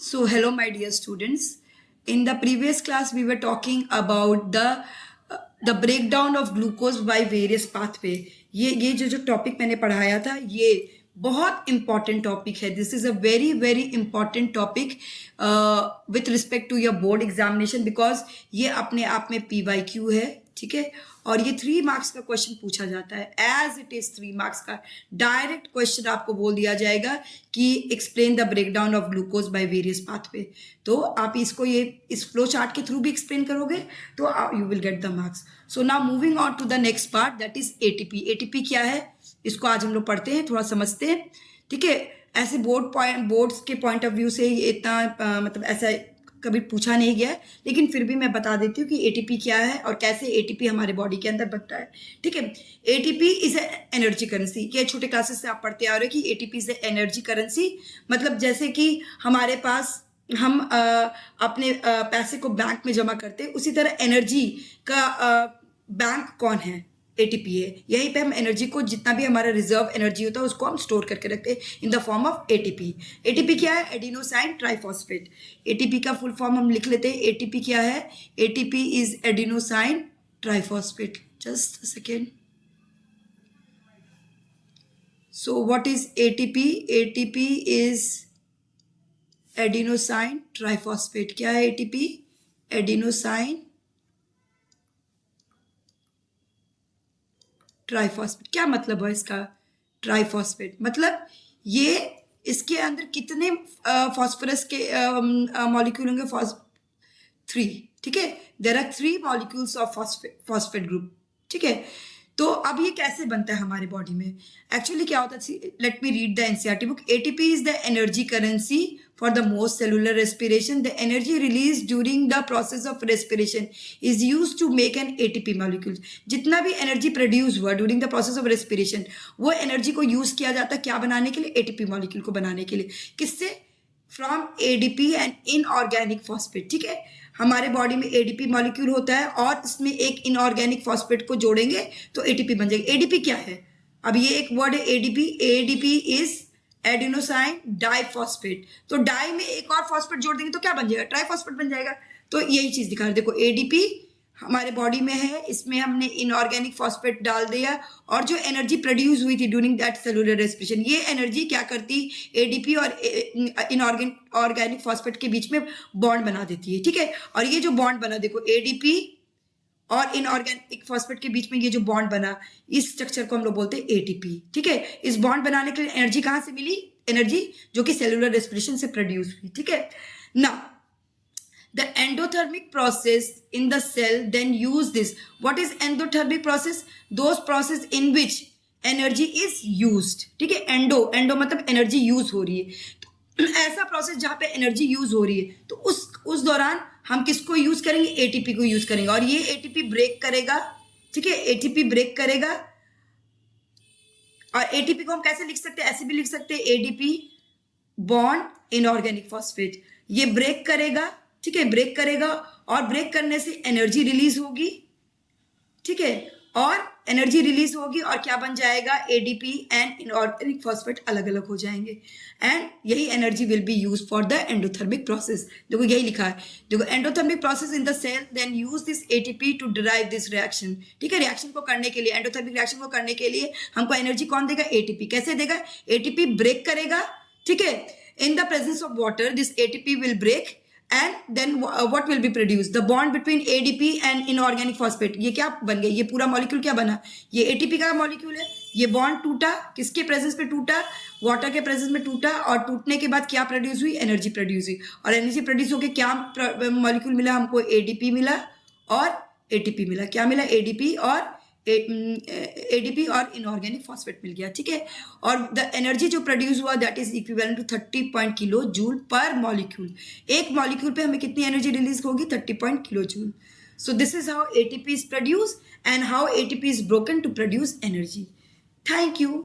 So, hello, my dear students. In the previous class, we were talking about the breakdown of glucose by various pathway. ये जो topic मैंने पढ़ाया था ये बहुत इंपॉर्टेंट टॉपिक है. This is a very very important topic with respect to your board examination because ये अपने आप में PYQ है. ठीक है, और ये 3 मार्क्स का क्वेश्चन पूछा जाता है. एज इट इज 3 मार्क्स का डायरेक्ट क्वेश्चन आपको बोल दिया जाएगा कि explain the breakdown of glucose by various pathway. तो आप इसको ये इस फ्लो चार्ट के थ्रू भी एक्सप्लेन करोगे तो you will get the marks. So now moving on to the next part, that is ATP. ATP क्या है इसको आज हम लोग पढ़ते हैं, थोड़ा समझते हैं. ठीक है, ऐसे बोर्ड्स के पॉइंट ऑफ व्यू से ये इतना मतलब ऐसा कभी पूछा नहीं गया है, लेकिन फिर भी मैं बता देती हूँ कि ATP क्या है और कैसे ATP हमारे बॉडी के अंदर बनता है. ठीक है, ATP इज एनर्जी करेंसी. ये छोटे क्लासेस से आप पढ़ते आ रहे हो कि ATP इज एनर्जी करेंसी. मतलब जैसे कि हमारे पास हम अपने पैसे को बैंक में जमा करते हैं, उसी तरह एनर्जी का बैंक कौन है? ATP है. यहीं पे हम एनर्जी को, जितना भी हमारा रिजर्व एनर्जी होता है उसको हम स्टोर करके रखते हैं in the form of ATP. ATP क्या है? Adenosine triphosphate. ATP का फुल फॉर्म हम लिख लेते हैं. ATP क्या है? ATP is adenosine triphosphate. Just a second. So what is ATP? ATP is adenosine triphosphate. क्या है ATP? Adenosine triphosphate. क्या मतलब है इसका? ट्राइफॉस्फेट मतलब ये इसके अंदर कितने फॉस्फोरस के मॉलिक्यूल होंगे? 3. ठीक है, there are 3 molecules of phosphate group. ठीक है, तो अब ये कैसे बनता है हमारे बॉडी में? एक्चुअली क्या होता है, let me read the NCERT book. ATP is the energy currency for the most cellular respiration. The energy release during the process of respiration is use to make an ATP molecule. जितना भी energy produce हुआ during the process of respiration, वो energy को use किया जाता है क्या बनाने के लिए? ATP मॉलिक्यूल को बनाने के लिए. किससे? From ADP and inorganic phosphate. ठीक है, हमारे बॉडी में ADP मॉलिक्यूल होता है और इसमें एक इनऑर्गेनिक फॉस्फेट को जोड़ेंगे तो ATP बन जाएगा. ADP क्या है? अब ये एक वर्ड है ADP. ADP is adenosine diphosphate. तो डाई में एक और फॉस्फेट जोड़ देंगे तो क्या बन जाएगा? ट्राइफॉस्फेट बन जाएगा. तो यही चीज दिखा रहे. देखो ADP हमारे बॉडी में है, इसमें हमने इनऑर्गेनिक फॉस्फेट डाल दिया और जो एनर्जी प्रोड्यूस हुई थी ड्यूरिंग दैट सेलुलर रेस्पिरेशन, ये एनर्जी क्या करती? ADP और इनऑर्गेनिक फॉस्फेट के बीच में बॉन्ड बना देती है. ठीक है, और ये जो बॉन्ड बना, देखो ADP और इनऑर्गेनिक फॉस्फेट के बीच में ये जो बॉन्ड बना, इस स्ट्रक्चर को हम लोग बोलते हैं ATP. ठीक है, इस बॉन्ड बनाने के लिए एनर्जी कहाँ से मिली? एनर्जी जो कि सेलुलर रेस्पिरेशन से प्रोड्यूस हुई. ठीक है, now the endothermic process in the cell then use this. What is endothermic process? Those process in which energy is used. ठीक है, एंडो मतलब एनर्जी यूज हो रही है. तो ऐसा प्रोसेस जहां पे एनर्जी यूज हो रही है तो उस दौरान हम किसको यूज करेंगे? ATP को यूज करेंगे और ये ATP ब्रेक करेगा. ठीक है, ATP ब्रेक करेगा और ATP को हम कैसे लिख सकते हैं? ऐसे भी लिख सकते हैं ADP बॉन्ड इनऑर्गेनिक फॉस्फेट. ये ब्रेक करेगा. ठीक है, ब्रेक करेगा और ब्रेक करने से एनर्जी रिलीज होगी. ठीक है, और एनर्जी रिलीज होगी और क्या बन जाएगा? ADP एंड इनऑर्गेनिक फॉस्फेट अलग अलग हो जाएंगे एंड यही energy will be use for the endothermic process. देखो यही लिखा है. देखो endothermic process in the cell then use this ATP to derive this reaction. ठीक है, रिएक्शन को करने के लिए, एंडोथर्मिक रिएक्शन को करने के लिए हमको एनर्जी कौन देगा? ATP. कैसे देगा? ATP ब्रेक करेगा. ठीक है, in the presence of water this ATP will break and then what will be produced? The bond between ADP and inorganic phosphate. ये क्या बन गया? ये पूरा मॉलिक्यूल क्या बना? ये ATP का मॉलिक्यूल है. ये बॉन्ड टूटा, किसके प्रेजेंस में टूटा? वाटर के प्रेजेंस में टूटा और टूटने के बाद क्या प्रोड्यूस हुई? एनर्जी प्रोड्यूस हुई और एनर्जी प्रोड्यूस होकर क्या मॉलिक्यूल मिला हमको? ADP मिला और ATP मिला. क्या मिला? ADP और इनऑर्गेनिक फॉस्फेट मिल गया. ठीक है, और द एनर्जी जो प्रोड्यूस हुआ that is equivalent to 30 kilo joule पर मॉलिक्यूल. एक मॉलिक्यूल पे हमें कितनी एनर्जी रिलीज होगी? 30 kilo joule. So this is how ATP is produce and how ATP is broken to produce energy. Thank you.